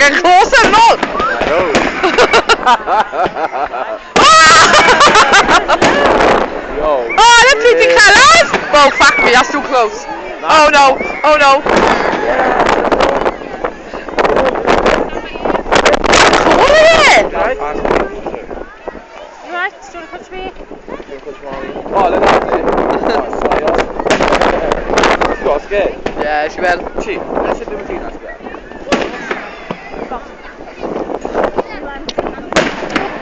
getting closer and all. I know. Yo. Oh, they're changing colours. Oh, fuck me, that's too close. Oh no, oh no. What is it? Right. You right? Do you want to touch me? Oh, look at that. She got scared. Yeah, she will. She. I should do a team, that's scared.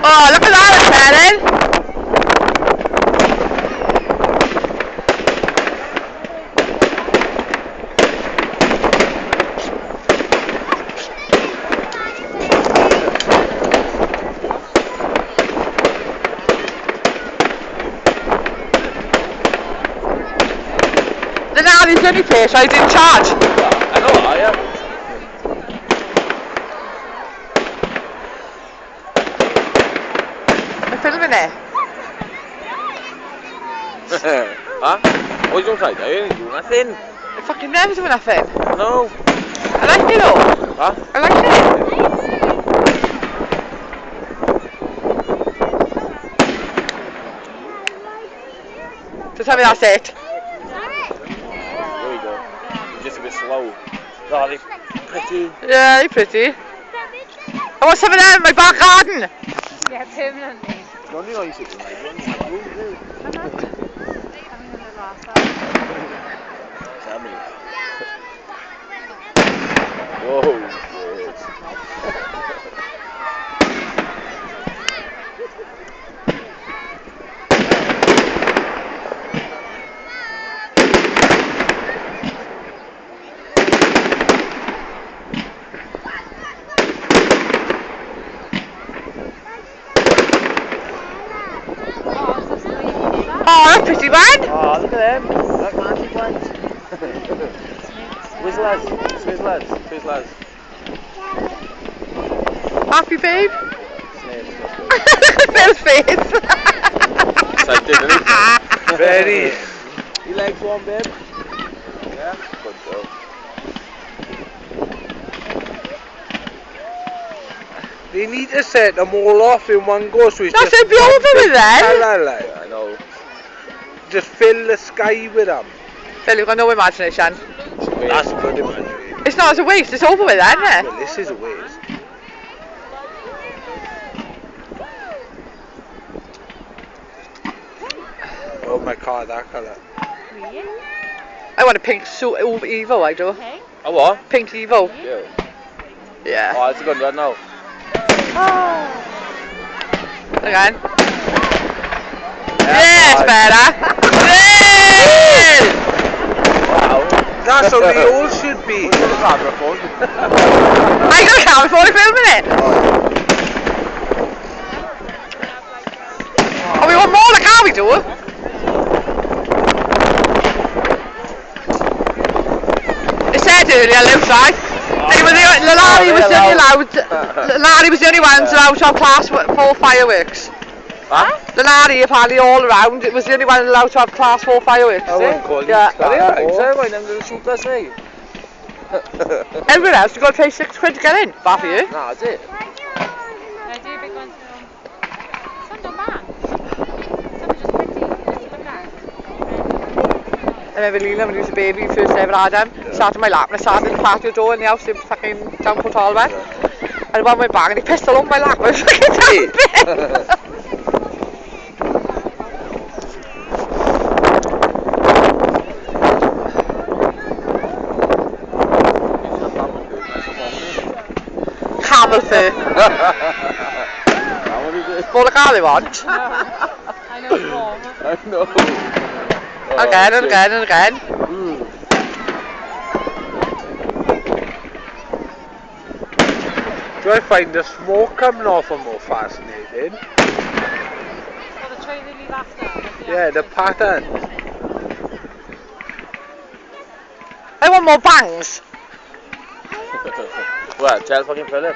Oh, look at that, Karen. He's the only place I didn't charge. I know, I am. I'm filming it. Huh? What are you doing today? I ain't doing nothing. I fucking never do nothing. No. I like it though. Huh? I like it. So tell me that's it. Just a bit slow. Oh, they're pretty. Yeah, they're pretty. I want some of them in my back garden. Yeah, permanently. Don't you know you sit in Whoa. Oh, that's pretty man. Oh, look at them. Like magic ones. Swizzlers. Swizzlers. Swizzlers. Happy babe? Snails. Snail's face. Excited, isn't he? Very. You legs warm, babe? Yeah? Good girl. They need to set them all off in one go, so it's That's just a be over with then. colour, like. I know. Just fill the sky with them. Phil, you've got no imagination. That's good imagery. It's not as a waste, it's over with then, isn't it? Well, this is a waste. Oh my god, that colour. I want a pink suit over Evo, I do. Okay. A what? Pink Evo. Yeah. Yeah. Oh, it's a good one now. Again. Yeah, Yes, better. Yes! Wow. That's how they all should be. Where's the camera phone? I got a camera phone filming it. Oh, we want more, like how we do it? It said earlier, Luke, right? Larry was the only ones allowed to have class 4 fireworks. Huh? Larry apparently all around, it was the only one allowed to have class 4 fireworks. I wouldn't call it Yeah. Are they alright? class So why them little shoot us, eh? Everyone else, you've got to pay £6 to get in. Bad for you. Nah, that's it. I do big ones. Some don't bad. Some are just pretty. Just to look at. I remember Leland when he was a baby, first ever had him. Sat in my lap and I sat in the patio door in the house in fucking down Port Talbot. And I went my bag and he pissed all over my lap. I was fucking jumping. Camel fur. Full of car they want. I know it's warm. I know. Again and again and again. Do I find the smoke coming off them more fascinating? Well, the train they leave after. Yeah, the pattern. I want more bangs. Well, tell fucking Philip.